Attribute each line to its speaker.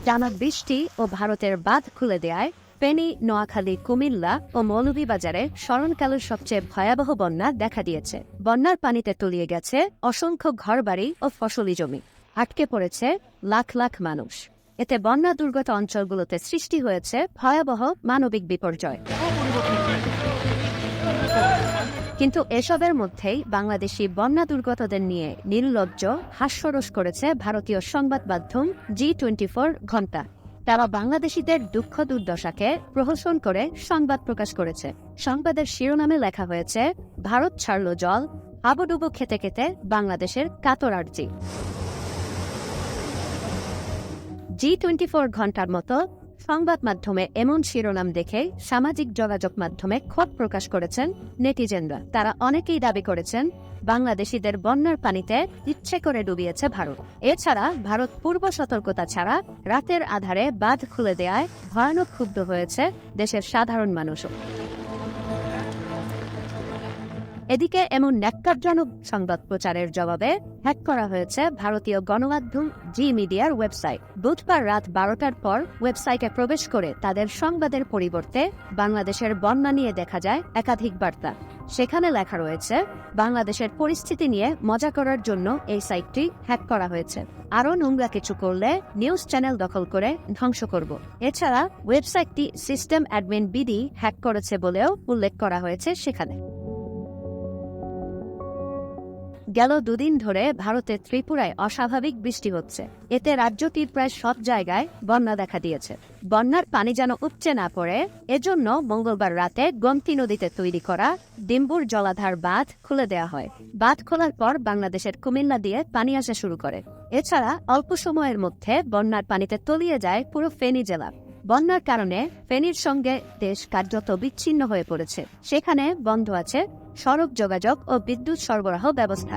Speaker 1: টানা বৃষ্টি ও ভারতের বাঁধ খুলে দেয়ায় ফেনী, নোয়াখালী, কুমিল্লা ও মৌলভীবাজারে স্মরণকালের সবচেয়ে ভয়াবহ বন্যা দেখা দিয়েছে। বন্যার পানিতে তলিয়ে গেছে অসংখ্য ঘরবাড়ি ও ফসলি জমি, আটকে পড়েছে লাখ লাখ মানুষ। এতে বন্যা দুর্গত অঞ্চলগুলোতে সৃষ্টি হয়েছে ভয়াবহ মানবিক বিপর্যয়। কিন্তু এসবের মধ্যেই বাংলাদেশি বন্যা দুর্গতদের নিয়ে নির্লজ্জ হাস্যরস করেছে ভারতীয় সংবাদ মাধ্যম G24 ঘণ্টা। তারা বাংলাদেশিদের দুঃখ দুর্দশাকে প্রহসন করে সংবাদ প্রকাশ করেছে। সংবাদের শিরোনামে লেখা হয়েছে, ভারত ছাড়ল জল, হাবুডুবু খেতে খেতে বাংলাদেশের কাতর আর্জি। G24 ঘণ্টার মতো সংবাদ মাধ্যমে এমন শিরোনাম দেখে সামাজিক যোগাযোগ মাধ্যমে ক্ষোভ প্রকাশ করেছেন নেটিজেনরা। তারা অনেকেই দাবি করেছেন বাংলাদেশিদের বন্যার পানিতে ইচ্ছে করে ডুবিয়েছে ভারত। এছাড়া ভারত পূর্ব সতর্কতা ছাড়া রাতের আধারে বাঁধ খুলে দেয়ায় ভয়ানক ক্ষুব্ধ হয়েছে দেশের সাধারণ মানুষও। এদিকে এমন ন্যাক্কারজনক সংবাদ প্রচারের জবাবে হ্যাক করা হয়েছে ভারতীয় গণমাধ্যম জি মিডিয়ার ওয়েবসাইট। বুধবার রাত 12টার পর ওয়েবসাইটে প্রবেশ করে তাদের সংবাদের পরিবর্তে বাংলাদেশের বন্যা নিয়ে দেখা যায় একাধিক বার্তা। সেখানে লেখা রয়েছে, বাংলাদেশের পরিস্থিতি নিয়ে মজা করার জন্য এই সাইটটি হ্যাক করা হয়েছে। আরও নোংরা কিছু করলে নিউজ চ্যানেল দখল করে ধ্বংস করব। এছাড়া ওয়েবসাইটটি সিস্টেম অ্যাডমিন বিডি হ্যাক করেছে বলেও উল্লেখ করা হয়েছে সেখানে। গেল দুদিন ধরে ভারতের ত্রিপুরায় অস্বাভাবিক বৃষ্টি হচ্ছে। এতে রাজ্যটির প্রায় সব জায়গায় বন্যা দেখা দিয়েছে। বন্যার পানি যেন উপচে না পড়ে, এজন্য মঙ্গলবার রাতে গোমতী নদীতে তৈরি করা ডিম্বুর জলাধার বাঁধ খুলে দেওয়া হয়। বাঁধ খোলার পর বাংলাদেশের কুমিল্লা দিয়ে পানি আসা শুরু করে। এছাড়া অল্প সময়ের মধ্যে বন্যার পানিতে তলিয়ে যায় পুরো ফেনী জেলা। বন্যার কারণে ফেনীর সঙ্গে দেশ কার্যত বিচ্ছিন্ন হয়ে পড়েছে। সেখানে বন্ধ আছে সড়ক যোগাযোগ ও বিদ্যুৎ সরবরাহ ব্যবস্থা।